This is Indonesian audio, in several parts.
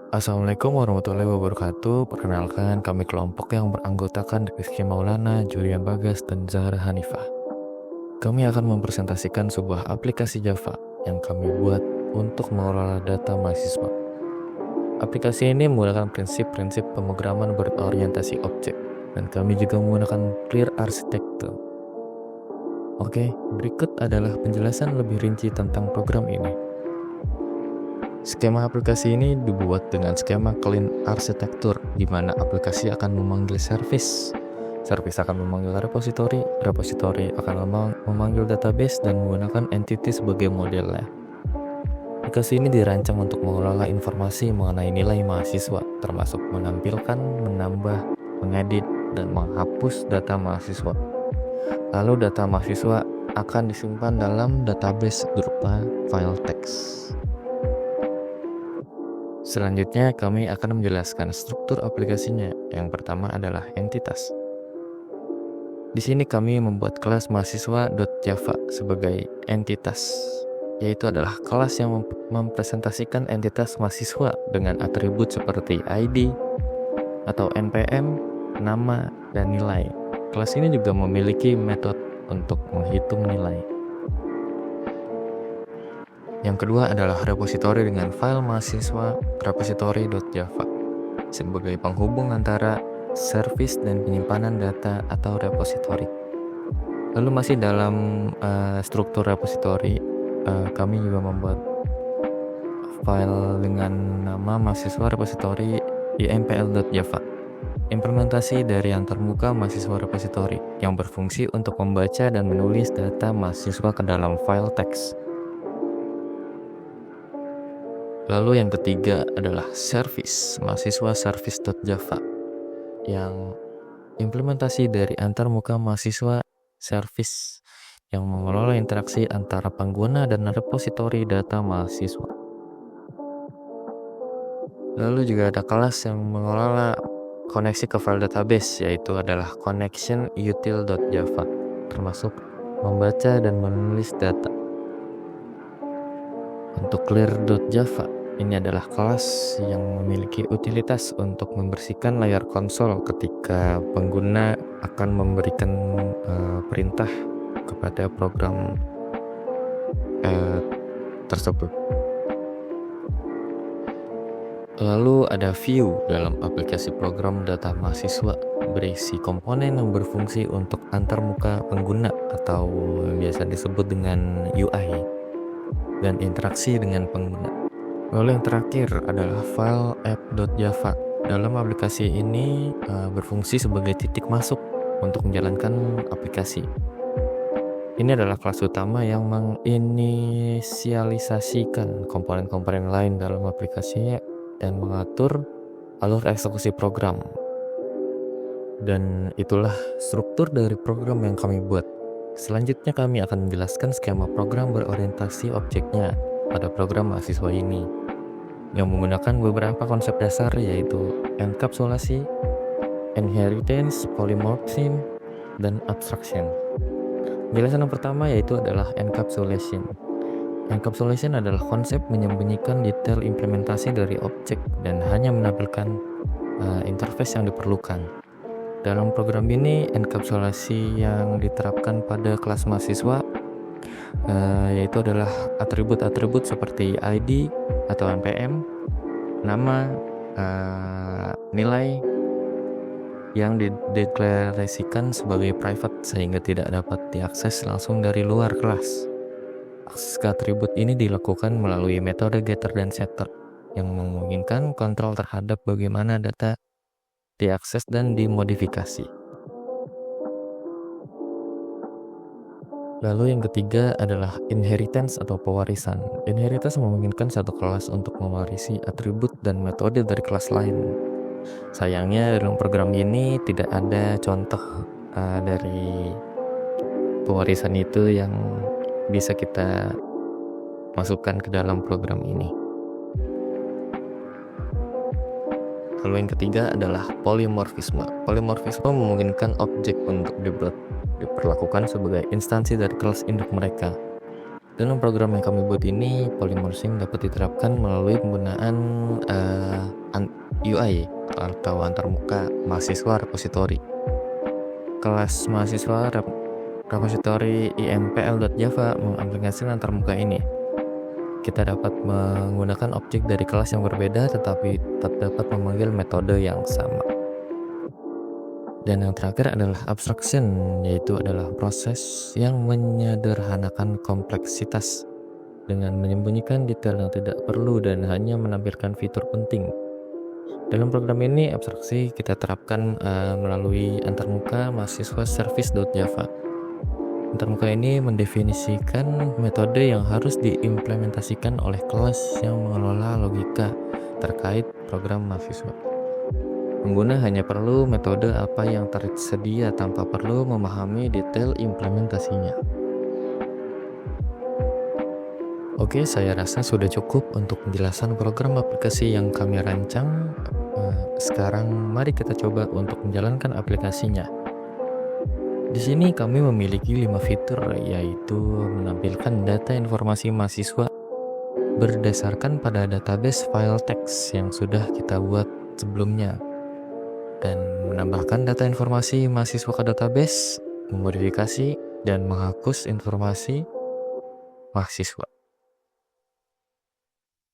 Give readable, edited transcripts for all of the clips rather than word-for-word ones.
Assalamualaikum warahmatullahi wabarakatuh. Perkenalkan, kami kelompok yang beranggotakan Rizky Maulana, Julian Bagas, dan Zahra Hanifah. Kami akan mempresentasikan sebuah aplikasi Java yang kami buat untuk mengelola data mahasiswa. Aplikasi ini menggunakan prinsip-prinsip pemrograman berorientasi objek, dan kami juga menggunakan clear architecture. Oke, berikut adalah penjelasan lebih rinci tentang program ini. Skema aplikasi ini dibuat dengan skema clean architecture, di mana aplikasi akan memanggil service akan memanggil repository akan memanggil database dan menggunakan entity sebagai modelnya. Aplikasi ini dirancang untuk mengelola informasi mengenai nilai mahasiswa, termasuk menampilkan, menambah, mengedit, dan menghapus data mahasiswa. Lalu data mahasiswa akan disimpan dalam database berupa file teks. Selanjutnya, kami akan menjelaskan struktur aplikasinya. Yang pertama adalah entitas. Di sini kami membuat kelas mahasiswa.java sebagai entitas, yaitu adalah kelas yang mempresentasikan entitas mahasiswa dengan atribut seperti ID atau NPM, nama, dan nilai. Kelas ini juga memiliki metode untuk menghitung nilai. Yang kedua adalah repository dengan file mahasiswa repository.java sebagai penghubung antara service dan penyimpanan data atau repository. Lalu masih dalam struktur repository, kami juga membuat file dengan nama mahasiswa repository impl.java, implementasi dari antarmuka mahasiswa repository yang berfungsi untuk membaca dan menulis data mahasiswa ke dalam file teks. Lalu yang ketiga adalah service, mahasiswa service.java, yang implementasi dari antarmuka mahasiswa service yang mengelola interaksi antara pengguna dan repository data mahasiswa. Lalu juga ada kelas yang mengelola koneksi ke file database, yaitu adalah connection util.java, termasuk membaca dan menulis data. Untuk clear.java, ini adalah kelas yang memiliki utilitas untuk membersihkan layar konsol ketika pengguna akan memberikan perintah kepada program tersebut. Lalu ada view dalam aplikasi program data mahasiswa, berisi komponen yang berfungsi untuk antarmuka pengguna atau biasa disebut dengan UI, dan interaksi dengan pengguna. Lalu yang terakhir adalah file app.java. Dalam aplikasi ini berfungsi sebagai titik masuk untuk menjalankan aplikasi. Ini adalah kelas utama yang menginisialisasikan komponen-komponen lain dalam aplikasinya dan mengatur alur eksekusi program. Dan itulah struktur dari program yang kami buat. Selanjutnya kami akan menjelaskan skema program berorientasi objeknya pada program mahasiswa ini, yang menggunakan beberapa konsep dasar, yaitu enkapsulasi, inheritance, polymorphism, dan abstraction. Penjelasan yang pertama yaitu adalah encapsulation. Encapsulation adalah konsep menyembunyikan detail implementasi dari objek dan hanya menampilkan interface yang diperlukan. Dalam program ini, enkapsulasi yang diterapkan pada kelas mahasiswa yaitu adalah atribut-atribut seperti ID atau NPM, nama, nilai yang dideklarasikan sebagai private sehingga tidak dapat diakses langsung dari luar kelas. Akses ke atribut ini dilakukan melalui metode getter dan setter yang memungkinkan kontrol terhadap bagaimana data diakses dan dimodifikasi. Lalu yang ketiga adalah inheritance atau pewarisan. Inheritance memungkinkan satu kelas untuk mewarisi atribut dan metode dari kelas lain. Sayangnya dalam program ini tidak ada contoh dari pewarisan itu yang bisa kita masukkan ke dalam program ini. Lalu yang ketiga adalah polymorphisme. Polymorphisme memungkinkan objek untuk diperlakukan sebagai instansi dari kelas induk mereka. Dalam program yang kami buat ini, polymorphism dapat diterapkan melalui penggunaan UI atau antarmuka mahasiswa repositori. Kelas mahasiswa repositori impl.java mengaplikasikan antarmuka ini. Kita dapat menggunakan objek dari kelas yang berbeda tetapi tetap dapat memanggil metode yang sama. Dan yang terakhir adalah abstraction, yaitu adalah proses yang menyederhanakan kompleksitas dengan menyembunyikan detail yang tidak perlu dan hanya menampilkan fitur penting. Dalam program ini, abstraksi kita terapkan melalui antarmuka mahasiswa service.java. Antarmuka ini mendefinisikan metode yang harus diimplementasikan oleh kelas yang mengelola logika terkait program mahasiswa. Pengguna hanya perlu metode apa yang tersedia tanpa perlu memahami detail implementasinya. Oke, saya rasa sudah cukup untuk penjelasan program aplikasi yang kami rancang. Sekarang mari kita coba untuk menjalankan aplikasinya. Di sini kami memiliki 5 fitur, yaitu menampilkan data informasi mahasiswa berdasarkan pada database file teks yang sudah kita buat sebelumnya, dan menambahkan data informasi mahasiswa ke database, memodifikasi, dan menghapus informasi mahasiswa.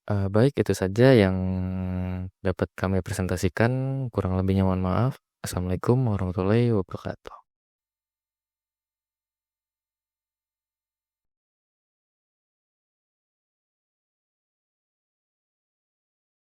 Baik, itu saja yang dapat kami presentasikan. Kurang lebihnya mohon maaf. Assalamualaikum warahmatullahi wabarakatuh.